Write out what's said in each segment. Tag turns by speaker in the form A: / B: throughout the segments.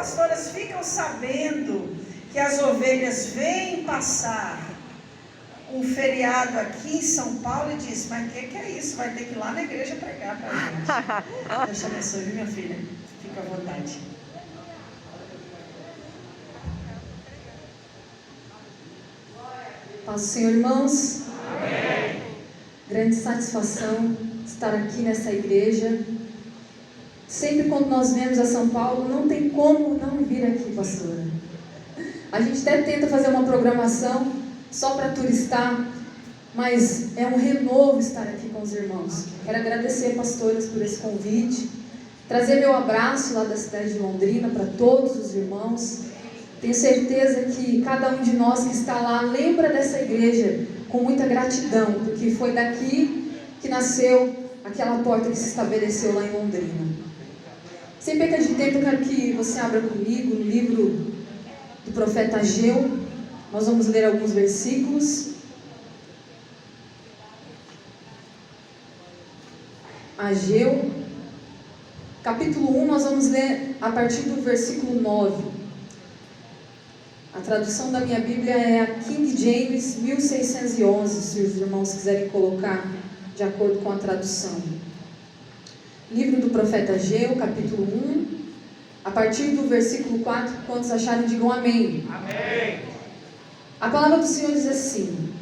A: pastoras ficam sabendo que as ovelhas vêm passar um feriado aqui em São Paulo e diz, mas o que é isso? Vai ter que ir lá na igreja pregar para a gente. Deus te abençoe, minha filha. Fica à vontade.
B: Paz do Senhor, irmãos.
A: Amém.
B: Grande satisfação estar aqui nessa igreja. Sempre quando nós vemos a São Paulo, não tem como não vir aqui, pastora. A gente até tenta fazer uma programação só para turistar, mas é um renovo estar aqui com os irmãos. Quero agradecer, pastoras, por esse convite, trazer meu abraço lá da cidade de Londrina para todos os irmãos. Tenho certeza que cada um de nós que está lá lembra dessa igreja com muita gratidão, porque foi daqui que nasceu aquela porta que se estabeleceu lá em Londrina. Sem perda de tempo, eu quero que você abra comigo no livro do profeta Ageu. Nós vamos ler alguns versículos. Ageu, capítulo 1, nós vamos ler a partir do versículo 9. A tradução da minha Bíblia é a King James 1611, se os irmãos quiserem colocar de acordo com a tradução. Livro do profeta Ageu, capítulo 1, a partir do versículo 4, quantos acharem, digam amém.
A: Amém.
B: A palavra do Senhor diz assim: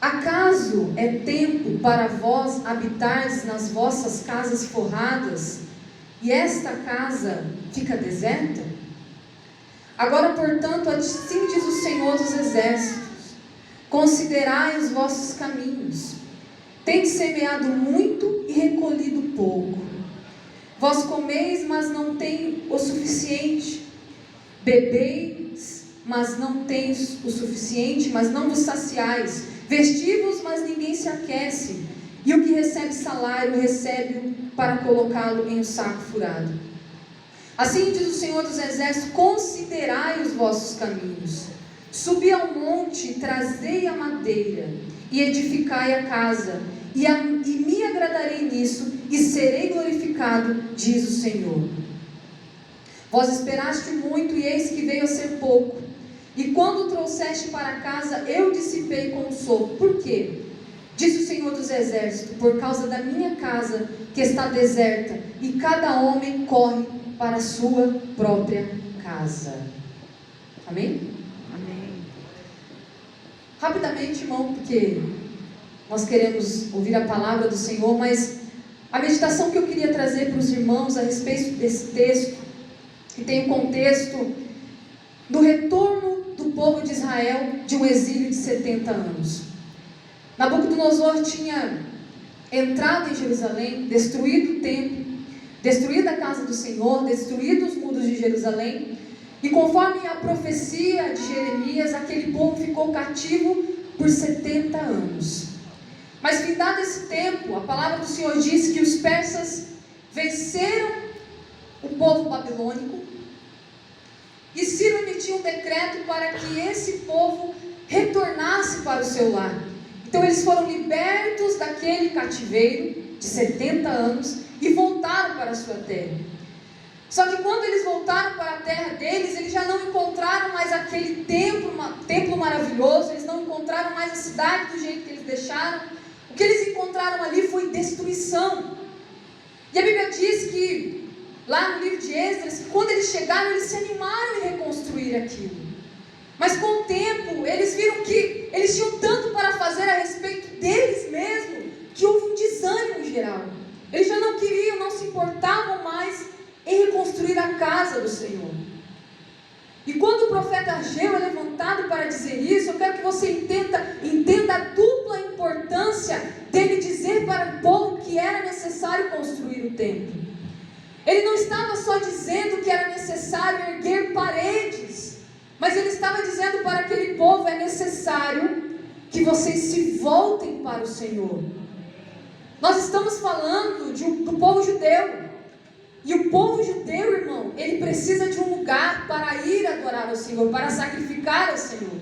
B: acaso é tempo para vós habitardes nas vossas casas forradas, e esta casa fica deserta? Agora, portanto, assim diz o Senhor dos Exércitos: considerai os vossos caminhos. Tendes semeado muito e recolhido pouco. Vós comeis, mas não tem o suficiente. Bebeis, mas não tens o suficiente, mas não vos saciais. Vestivos, mas ninguém se aquece. E o que recebe salário, recebe-o para colocá-lo em um saco furado. Assim diz o Senhor dos Exércitos: considerai os vossos caminhos. Subi ao monte, trazei a madeira, e edificai a casa, e me agradarei nisso, e serei glorificado, diz o Senhor. Vós esperaste muito, e eis que veio a ser pouco. E quando o trouxeste para casa, eu dissipei com um sopro. Por quê? Diz o Senhor dos Exércitos: por causa da minha casa, que está deserta, e cada homem corre para a sua própria casa. Amém?
A: Amém.
B: Rapidamente, irmão, porque nós queremos ouvir a palavra do Senhor, mas a meditação que eu queria trazer para os irmãos a respeito desse texto, que tem o contexto do retorno do povo de Israel de um exílio de 70 anos. Nabucodonosor tinha entrado em Jerusalém, destruído o templo, destruído a casa do Senhor, destruído os muros de Jerusalém, e conforme a profecia de Jeremias, aquele povo ficou cativo por 70 anos. Mas findado esse tempo, a palavra do Senhor diz que os persas venceram o povo babilônico, e Ciro emitiu um decreto para que esse povo retornasse para o seu lar. Então eles foram libertos daquele cativeiro de 70 anos e voltaram para a sua terra. Só que quando eles voltaram para a terra deles, eles já não encontraram mais aquele templo maravilhoso, eles não encontraram mais a cidade do jeito que eles deixaram. O que eles encontraram ali foi destruição. E a Bíblia diz que, lá no livro de Esdras, que quando eles chegaram, eles se animaram em reconstruir aquilo. Mas com o tempo, eles viram que eles tinham tanto para fazer a respeito deles mesmos, que houve um desânimo geral. Eles já não queriam, não se importavam mais em reconstruir a casa do Senhor. E quando o profeta Ageu é levantado para dizer isso, eu quero que você entenda a dupla importância dele dizer para o povo que era necessário construir o templo. Ele não estava só dizendo que era necessário erguer paredes, mas ele estava dizendo para aquele povo: é necessário que vocês se voltem para o Senhor. Nós estamos falando do povo judeu. E o povo judeu, irmão, ele precisa de um lugar para ir adorar ao Senhor, para sacrificar ao Senhor.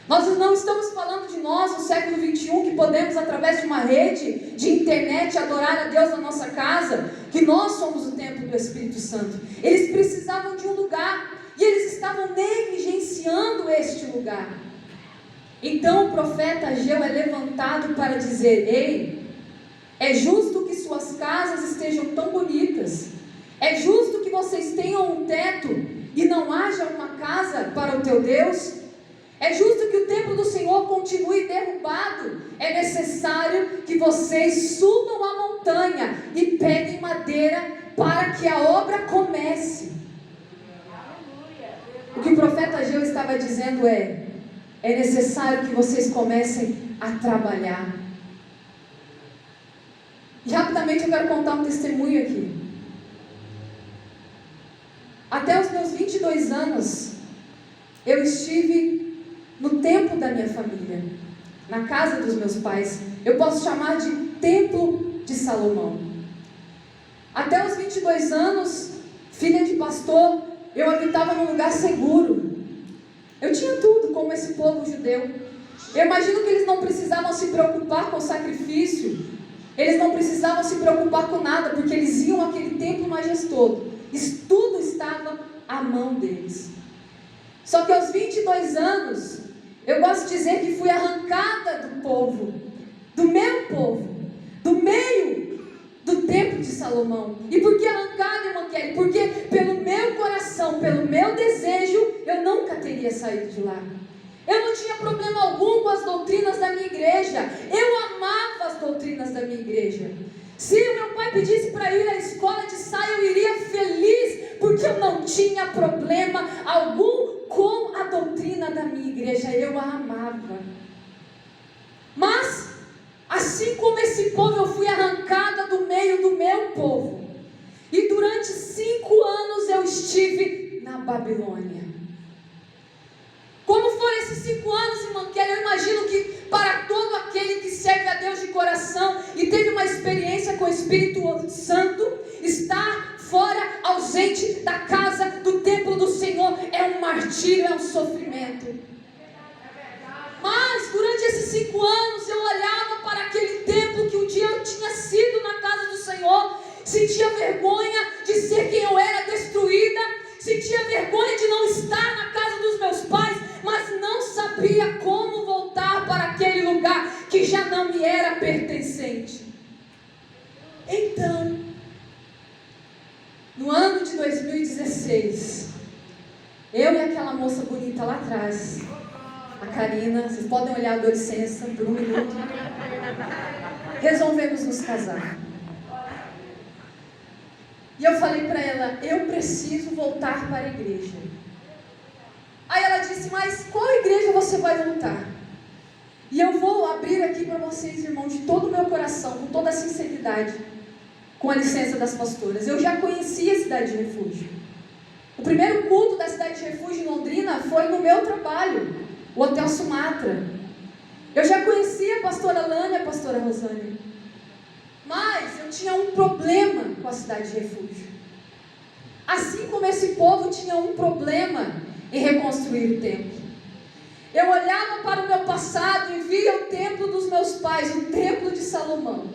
B: Nós não estamos falando de nós no século 21, que podemos, através de uma rede de internet, adorar a Deus na nossa casa. que nós somos o templo do Espírito Santo. Eles precisavam de um lugar e eles estavam negligenciando este lugar. Então o profeta Ageu é levantado para dizer: ei, é justo que suas casas estejam tão bonitas, é justo que vocês tenham um teto e não haja uma casa para o teu Deus? É justo que o templo do Senhor continue derrubado? É necessário que vocês subam a montanha e peguem madeira para que a obra comece. O que o profeta Ageu estava dizendo é necessário que vocês comecem a trabalhar. E rapidamente eu quero contar um testemunho aqui. Até os meus 22 anos, eu estive no templo da minha família, na casa dos meus pais. Eu posso chamar de Templo de Salomão. Até os 22 anos, filha de pastor, eu habitava num lugar seguro. Eu tinha tudo, como esse povo judeu. Eu imagino que eles não precisavam se preocupar com o sacrifício. Eles não precisavam se preocupar com nada, porque eles iam àquele templo majestoso. Isso tudo estava à mão deles. Só que aos 22 anos, eu gosto de dizer que fui arrancada do povo, do meu povo, do meio do templo de Salomão. E por que arrancada, irmã Kelly? Porque pelo meu coração, pelo meu desejo, eu nunca teria saído de lá. Eu não tinha problema algum com as doutrinas da minha igreja. Eu amava as doutrinas da minha igreja. Se o meu pai pedisse para ir à escola de saia, eu iria feliz, porque eu não tinha problema algum com a doutrina da minha igreja. Eu a amava. Mas, assim como esse povo, eu fui arrancada do meio do meu povo. E durante 5 anos eu estive na Babilônia. Como foram esses 5 anos, irmã Kelly? Eu imagino que para todo aquele que serve a Deus de coração e teve uma experiência com o Espírito Santo, estar fora, ausente da casa, do templo do Senhor, é um martírio, é um sofrimento. Mas durante esses 5 anos eu olhava para aquele templo que um dia eu tinha sido na casa do Senhor, sentia vergonha de ser quem eu era, destruída, sentia vergonha de não estar na casa dos meus pais, mas não sabia como voltar para aquele lugar que já não me era pertencente. Então, no ano de 2016, eu e aquela moça bonita lá atrás, a Karina, vocês podem olhar, dou licença por 1 minuto, resolvemos nos casar. E eu falei para ela: eu preciso voltar para a igreja. Aí ela disse: mas qual igreja você vai voltar? E eu vou abrir aqui para vocês, irmãos, de todo o meu coração, com toda a sinceridade, com a licença das pastoras. Eu já conhecia a Cidade de Refúgio. O primeiro culto da Cidade de Refúgio em Londrina foi no meu trabalho, o Hotel Sumatra. Eu já conhecia a pastora Lana e a pastora Rosânia. Mas eu tinha um problema com a Cidade de Refúgio. Assim como esse povo tinha um problema em reconstruir o templo. Eu olhava para o meu passado e via o templo dos meus pais, o templo de Salomão.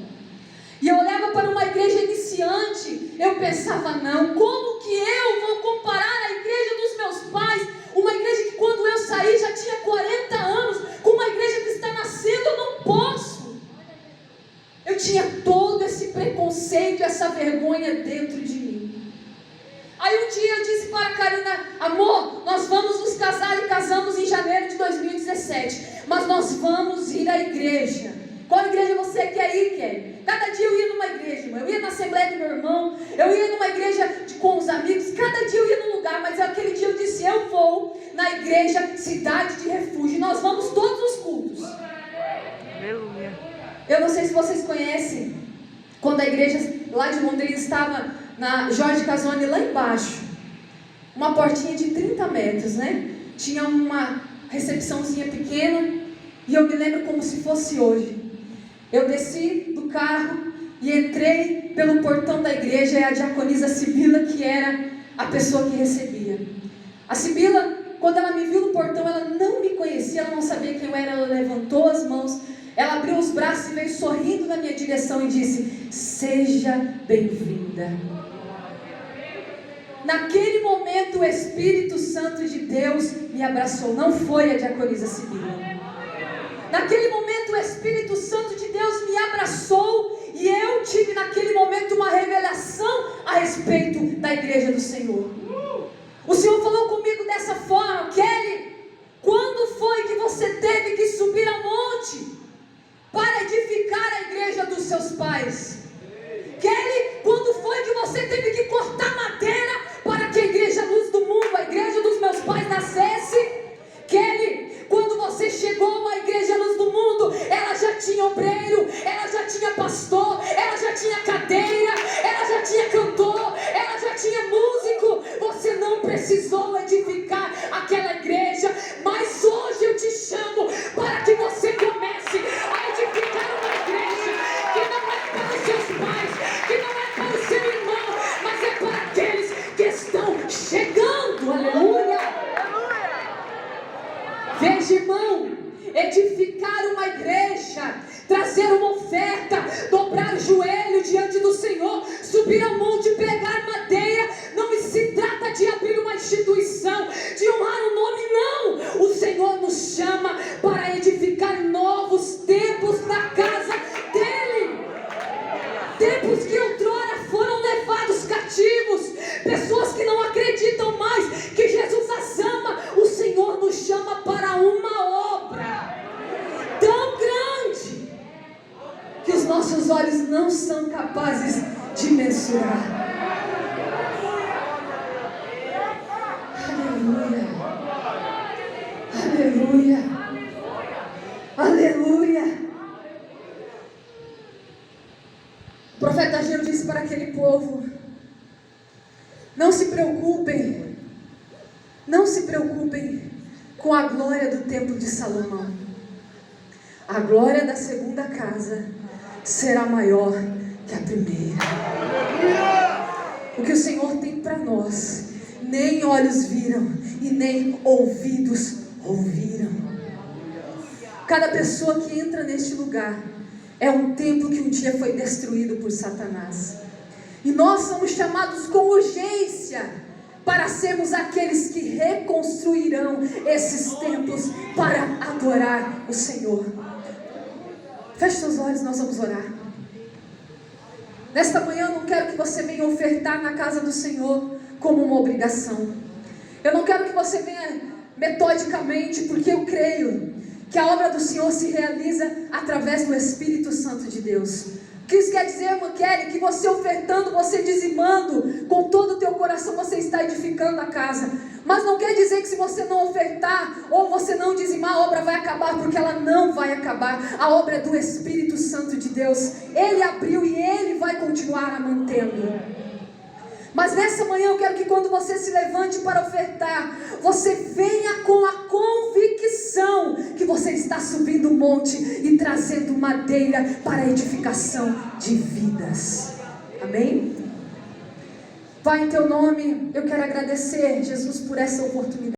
B: E eu olhava para uma igreja iniciante, eu pensava: não, como que eu vou comparar a igreja dos meus pais, uma igreja que quando eu saí já tinha 40 anos, com uma igreja que está nascendo? Eu não posso. Eu tinha todo esse preconceito, essa vergonha dentro de mim. Aí um dia eu disse para a Karina: amor, nós vamos nos casar, e casamos em janeiro de 2017. Mas nós vamos ir à igreja. Qual igreja você quer ir, Kelly? Cada dia eu ia numa igreja, irmão. Eu ia na assembleia do meu irmão, eu ia numa igreja com os amigos. Cada dia eu ia num lugar, mas aquele dia eu disse: eu vou na igreja Cidade de Refúgio. Nós vamos todos os cultos. Aleluia. Eu não sei se vocês conhecem, quando a igreja lá de Londrina estava na Jorge Casoni, lá embaixo, uma portinha de 30 metros, né? Tinha uma recepçãozinha pequena, e eu me lembro como se fosse hoje. Eu desci do carro e entrei pelo portão da igreja, e a diaconisa Sibila, que era a pessoa que recebia. A Sibila, quando ela me viu no portão, ela não me conhecia, ela não sabia quem eu era. Ela levantou as mãos, ela abriu os braços e veio sorrindo na minha direção e disse: seja bem-vinda. Naquele momento o Espírito Santo de Deus me abraçou, não foi a diaconisa Sibila. Naquele momento o Espírito Santo de Deus me abraçou e eu tive naquele momento uma revelação a respeito da igreja do Senhor. O Senhor falou comigo dessa forma: Kelly, quando foi que você teve que subir ao monte para edificar a igreja dos seus pais? Kelly, quando foi que você teve que cortar madeira para que a igreja Luz do Mundo, a igreja dos meus pais, nascesse? Kelly, quando você chegou à igreja Luz do Mundo, ela já tinha obreiro, ela já tinha pastor, ela já tinha cadeira, ela já tinha cantor, ela já tinha músico. Você não precisou edificar aquela igreja, mas hoje eu te chamo para que você comece a edificar uma igreja que não é para os seus pais, que não é para o seu irmão, mas é para aqueles que estão chegando. Aleluia! Veja, irmão, edificar uma igreja, trazer uma oferta, dobrar o joelho diante do Senhor, subir ao monte, pegar madeira, não se trata de abrir uma instituição, de honrar o nome, não. O Senhor nos chama para edificar novos tempos na casa dEle. Tempos que outrora foram levados cativos, pessoas que não acreditam mais que Jesus as ama. O Senhor nos chama para uma obra tão grande que os nossos olhos não são capazes de mensurar. Aleluia, aleluia, aleluia. O profeta Ageu disse para aquele povo: não se preocupem, não se preocupem com a glória do templo de Salomão. A glória da segunda casa será maior que a primeira. O que o Senhor tem para nós, nem olhos viram e nem ouvidos ouviram. Cada pessoa que entra neste lugar é um templo que um dia foi destruído por Satanás. E nós somos chamados com urgência para sermos aqueles que reconstruirão esses templos para adorar o Senhor. Feche seus olhos, nós vamos orar. Nesta manhã eu não quero que você venha ofertar na casa do Senhor como uma obrigação. Eu não quero que você venha metodicamente, porque eu creio que a obra do Senhor se realiza através do Espírito Santo de Deus. O que isso quer dizer, irmã Kelly? Que você ofertando, você dizimando, com todo o teu coração você está edificando a casa. Mas não quer dizer que se você não ofertar, ou você não dizimar, a obra vai acabar, porque ela não vai acabar. A obra é do Espírito Santo de Deus. Ele abriu e Ele vai continuar a mantendo. Mas nessa manhã eu quero que quando você se levante para ofertar, você venha com a convicção que você está subindo o monte e trazendo madeira para a edificação de vidas. Amém? Pai, em teu nome, eu quero agradecer, Jesus, por essa oportunidade.